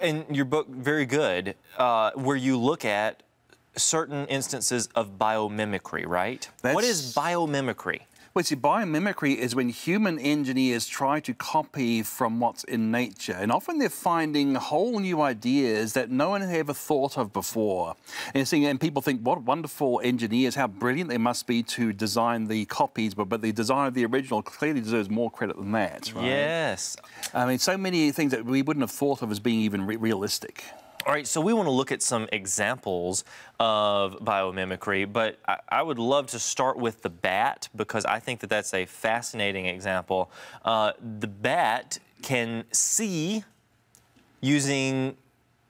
in your book, very good, where you look at certain instances of biomimicry, right? What is biomimicry? Well, see, biomimicry is when human engineers try to copy from what's in nature. And often they're finding whole new ideas that no one had ever thought of before. And people think, what wonderful engineers, how brilliant they must be to design the copies, but the design of the original clearly deserves more credit than that, right? Yes. I mean, so many things that we wouldn't have thought of as being even realistic. All right, so we want to look at some examples of biomimicry, but I would love to start with the bat because I think that that's a fascinating example. The bat can see using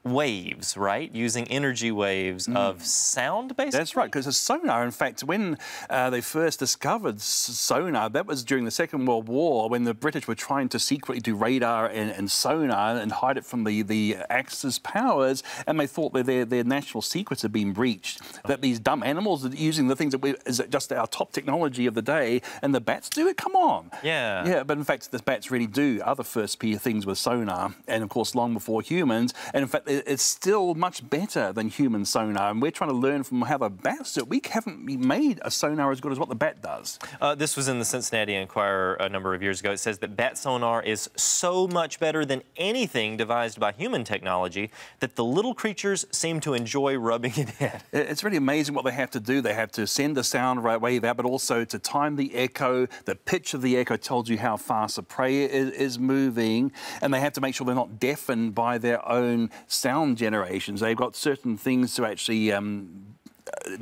waves, right? Using energy waves of sound, basically? That's right, because sonar, in fact, when they first discovered sonar, that was during the Second World War, when the British were trying to secretly do radar and sonar and hide it from the Axis powers, and they thought that their national secrets had been breached, that these dumb animals are using the things that is just our top technology of the day, and the bats do it? Come on. Yeah. Yeah, but in fact, the bats really do other first-peer things with sonar, and of course, long before humans, and in fact, it's still much better than human sonar, and we're trying to learn from how the bats do it. We haven't made a sonar as good as what the bat does. This was in the Cincinnati Enquirer a number of years ago. It says that bat sonar is so much better than anything devised by human technology that the little creatures seem to enjoy rubbing it in. It's really amazing what they have to do. They have to send a sound wave out, but also to time the echo. The pitch of the echo tells you how fast the prey is moving, and they have to make sure they're not deafened by their own sound generations. They've got certain things to actually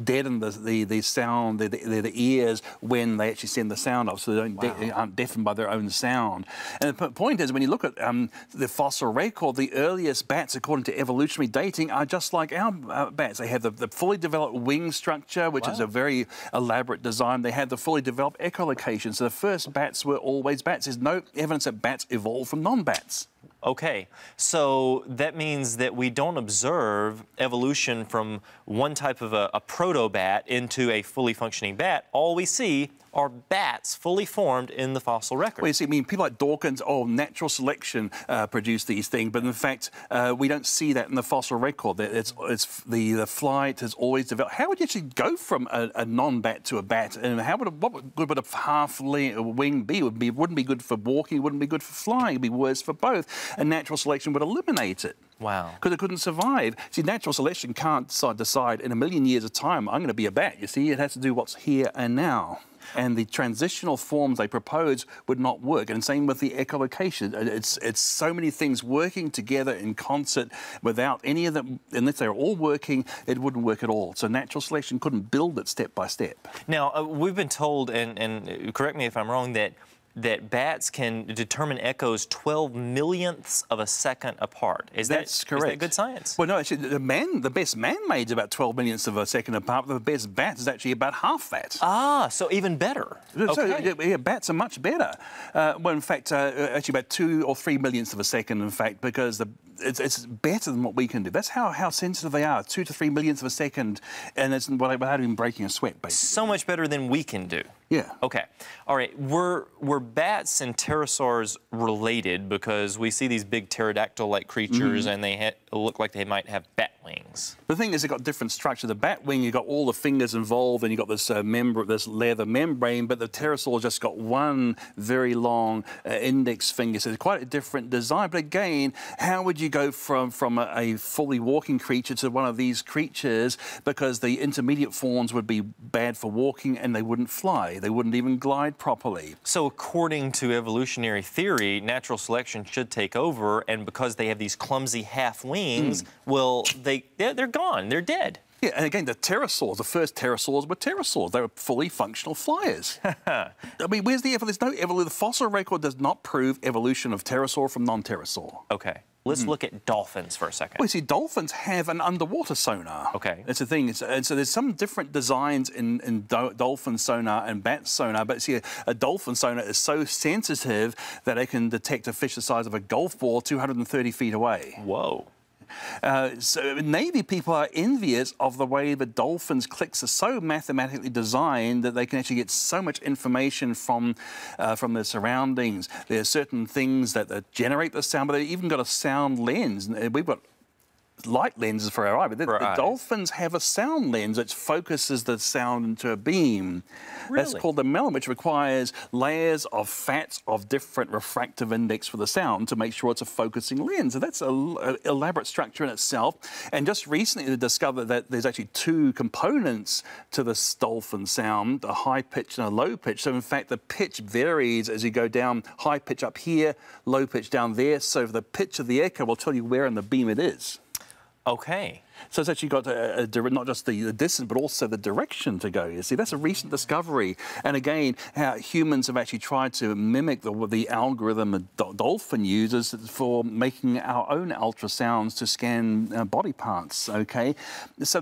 deaden the sound, the ears when they actually send the sound off, so they aren't deafened by their own sound. And the point is, when you look at the fossil record, the earliest bats, according to evolutionary dating, are just like our bats. They have the fully developed wing structure, which is a very elaborate design. They have the fully developed echolocation. So the first bats were always bats. There's no evidence that bats evolved from non-bats. Okay, so that means that we don't observe evolution from one type of a proto-bat into a fully functioning bat. All we see are bats fully formed in the fossil record. Well, you see, I mean, people like Dawkins, natural selection produced these things, but in fact, we don't see that in the fossil record. It's the flight has always developed. How would you actually go from a non-bat to a bat, and what good would a half wing be? It wouldn't be good for walking, it wouldn't be good for flying, it'd be worse for both. And natural selection would eliminate it. Wow. Because it couldn't survive. See, natural selection can't decide in a million years of time, I'm going to be a bat. You see, it has to do what's here and now. And the transitional forms they propose would not work. And same with the echolocation. It's so many things working together in concert without any of them, unless they're all working, it wouldn't work at all. So natural selection couldn't build it step by step. Now, we've been told, and correct me if I'm wrong, that bats can determine echoes 12 millionths of a second apart. That's correct. Is that good science? Well, no, actually, the best man-made is about 12 millionths of a second apart, but the best bat is actually about half that. Ah, so even better. So, yeah, bats are much better. Well, in fact, actually about 2 or 3 millionths of a second, in fact, because it's better than what we can do. That's how sensitive they are, 2 to 3 millionths of a second, and it's without even breaking a sweat, basically. So much better than we can do. Yeah. Okay. All right. Were bats and pterosaurs related? Because we see these big pterodactyl-like creatures, and they look like they might have bat wings. The thing is, they've got different structure. The bat wing, you've got all the fingers involved, and you've got this this leather membrane, but the pterosaur just got one very long index finger. So it's quite a different design. But again, how would you go from a fully walking creature to one of these creatures? Because the intermediate forms would be bad for walking, and they wouldn't fly. They wouldn't even glide properly. So according to evolutionary theory, natural selection should take over, and because they have these clumsy half wings, well, they're gone. They're dead. Yeah, and again, the pterosaurs, the first pterosaurs were pterosaurs. They were fully functional flyers. I mean, where's the evolution? There's no evolution. The fossil record does not prove evolution of pterosaur from non-pterosaur. Okay. Let's look at dolphins for a second. Well, you see, dolphins have an underwater sonar. Okay. That's the thing. And so there's some different designs in dolphin sonar and bat sonar, but see, a dolphin sonar is so sensitive that it can detect a fish the size of a golf ball 230 feet away. Whoa. So Navy people are envious of the way the dolphins' clicks are so mathematically designed that they can actually get so much information from their surroundings. There are certain things that generate the sound, but they've even got a sound lens. We've got light lenses for our eye, but the dolphins have a sound lens which focuses the sound into a beam. Really? That's called the melon, which requires layers of fats of different refractive index for the sound to make sure it's a focusing lens. And that's an elaborate structure in itself. And just recently they discovered that there's actually two components to this dolphin sound, a high pitch and a low pitch. So in fact, the pitch varies as you go down, high pitch up here, low pitch down there. So the pitch of the echo will tell you where in the beam it is. Okay. So it's actually got not just the distance, but also the direction to go. You see, that's a recent discovery. And again, how humans have actually tried to mimic the algorithm a dolphin uses for making our own ultrasounds to scan body parts, okay? So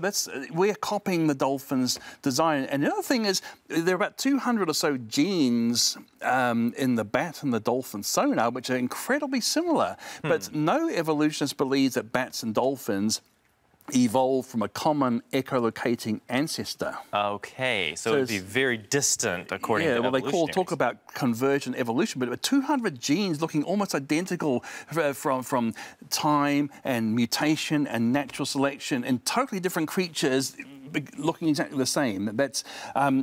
we're copying the dolphin's design. And the other thing is, there are about 200 or so genes in the bat and the dolphin sonar, which are incredibly similar. But no evolutionist believes that bats and dolphins evolved from a common echolocating ancestor. Okay, so it'd be very distant according to evolutionaries. Well, they talk about convergent evolution, but 200 genes looking almost identical from time and mutation and natural selection in totally different creatures looking exactly the same. That's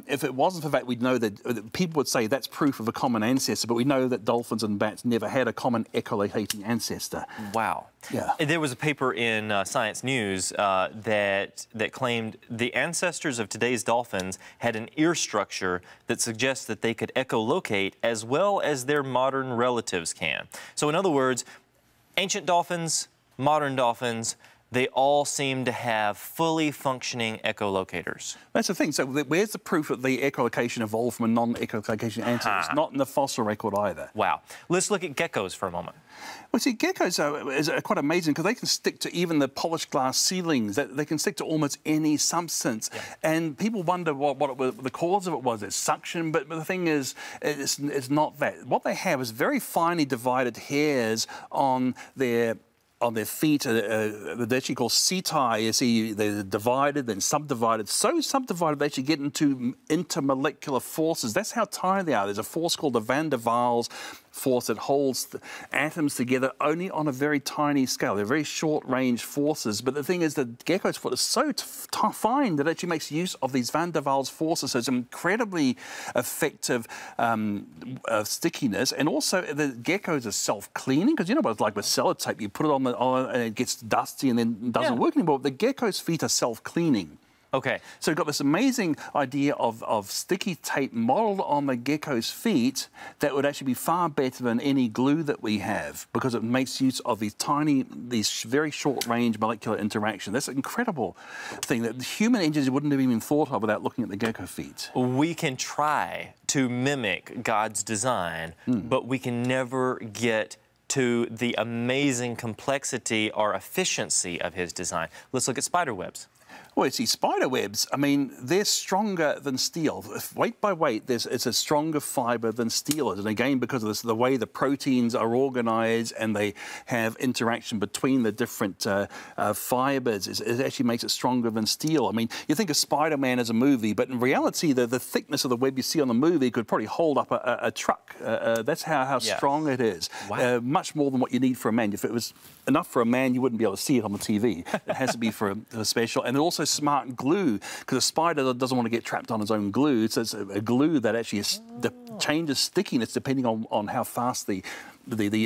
if it wasn't for that, we'd know that people would say that's proof of a common ancestor, but we know that dolphins and bats never had a common echolocating ancestor. Wow. Yeah. There was a paper in Science News that claimed the ancestors of today's dolphins had an ear structure that suggests that they could echolocate as well as their modern relatives can. So in other words, ancient dolphins, modern dolphins, they all seem to have fully functioning echolocators. That's the thing. So where's the proof that the echolocation evolved from a non-echolocation ancestor? It's not in the fossil record either. Wow. Let's look at geckos for a moment. Well, see, geckos are quite amazing because they can stick to even the polished glass ceilings. They can stick to almost any substance. Yeah. And people wonder what the cause of it was. It's suction, but the thing is, it's not that. What they have is very finely divided hairs on their feet, they're actually called setae. You see, they're divided, then subdivided. So subdivided they actually get into intermolecular forces. That's how tiny they are. There's a force called the van der Waals force that holds the atoms together only on a very tiny scale. They're very short-range forces. But the thing is, the gecko's foot is so fine that it actually makes use of these van der Waals forces. So it's incredibly effective stickiness. And also, the geckos are self-cleaning, because you know what it's like with sellotape. You put it on and it gets dusty and then doesn't work anymore. The gecko's feet are self-cleaning. Okay. So we've got this amazing idea of sticky tape modelled on the gecko's feet that would actually be far better than any glue that we have, because it makes use of these very short-range molecular interactions. That's an incredible thing that human engineers wouldn't have even thought of without looking at the gecko feet. We can try to mimic God's design, but we can never get to the amazing complexity or efficiency of His design. Let's look at spider webs. Well, you see, spider webs, I mean, they're stronger than steel. Weight by weight, it's a stronger fibre than steel is. And again, because of the way the proteins are organised and they have interaction between the different fibres, it actually makes it stronger than steel. I mean, you think of Spider-Man as a movie, but in reality, the thickness of the web you see on the movie could probably hold up a truck. That's how strong it is. Wow. Much more than what you need for a man. If it was enough for a man, you wouldn't be able to see it on the TV. It has to be for a special. And also smart glue, because a spider doesn't want to get trapped on its own glue. So it's a glue that actually changes stickiness depending on how fast the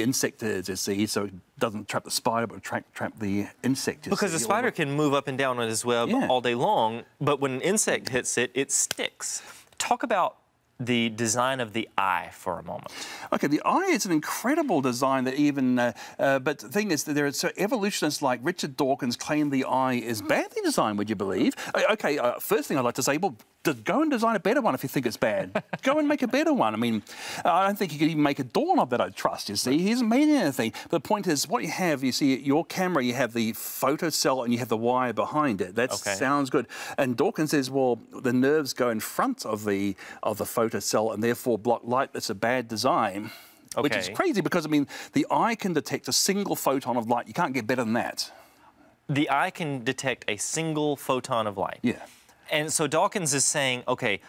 insect is, you see, so it doesn't trap the spider, but trap the insect. Because the spider can move up and down on its web all day long, but when an insect hits it, it sticks. Talk about the design of the eye for a moment. Okay, the eye is an incredible design that even, but the thing is that there are evolutionists like Richard Dawkins claim the eye is badly designed, would you believe? Okay, first thing I'd like to say, well, go and design a better one if you think it's bad. Go and make a better one. I mean, I don't think you could even make a doorknob that I'd trust, you see. He hasn't made anything. But the point is, what you have, you see, your camera, you have the photocell and you have the wire behind it. That sounds good. And Dawkins says, well, the nerves go in front of the photocell and therefore block light. That's a bad design. Which is crazy because, I mean, the eye can detect a single photon of light. You can't get better than that. the eye can detect a single photon of light. Yeah. And so Dawkins is saying, okay,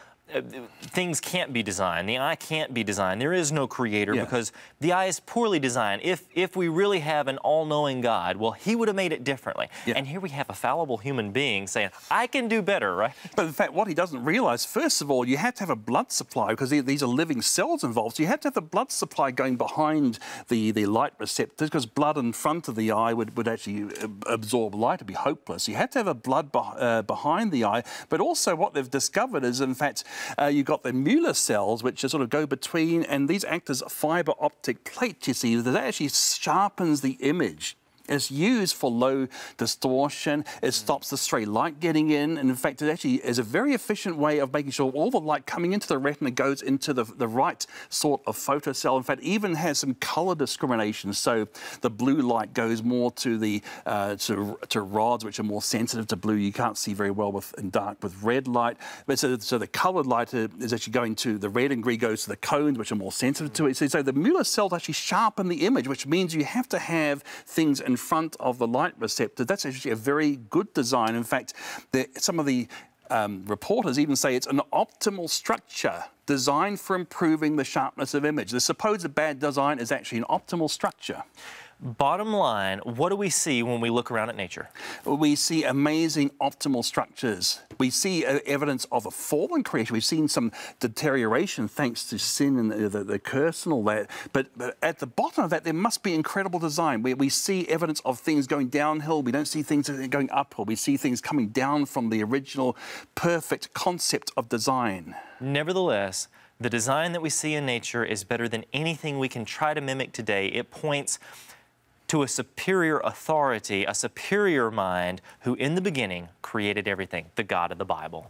things can't be designed. The eye can't be designed. There is no creator because the eye is poorly designed. If we really have an all-knowing God, well, he would have made it differently. And here we have a fallible human being saying, I can do better, right? But in fact, what he doesn't realize, first of all, you have to have a blood supply because these are living cells involved. So you have to have the blood supply going behind the light receptors because blood in front of the eye would actually absorb light. It'd be hopeless. You have to have a blood behind the eye. But also what they've discovered is, in fact, you've got the Mueller cells, which sort of go between, and these act as fibre optic plates, you see, that actually sharpens the image. It's used for low distortion. It stops the stray light getting in. And in fact, it actually is a very efficient way of making sure all the light coming into the retina goes into the right sort of photocell. In fact, even has some color discrimination. So the blue light goes more to the to rods, which are more sensitive to blue. You can't see very well in dark with red light. But so the colored light is actually going to the red, and green goes to the cones, which are more sensitive to it. So the Mueller cells actually sharpen the image, which means you have to have things in front of the light receptor. That's actually a very good design. In fact, some of the reporters even say it's an optimal structure designed for improving the sharpness of image. The supposed bad design is actually an optimal structure. Bottom line, what do we see when we look around at nature? We see amazing optimal structures. We see evidence of a fallen creation. We've seen some deterioration thanks to sin and the curse and all that. But at the bottom of that, there must be incredible design. We see evidence of things going downhill. We don't see things going uphill. We see things coming down from the original perfect concept of design. Nevertheless, the design that we see in nature is better than anything we can try to mimic today. It points to a superior authority, a superior mind who in the beginning created everything, the God of the Bible.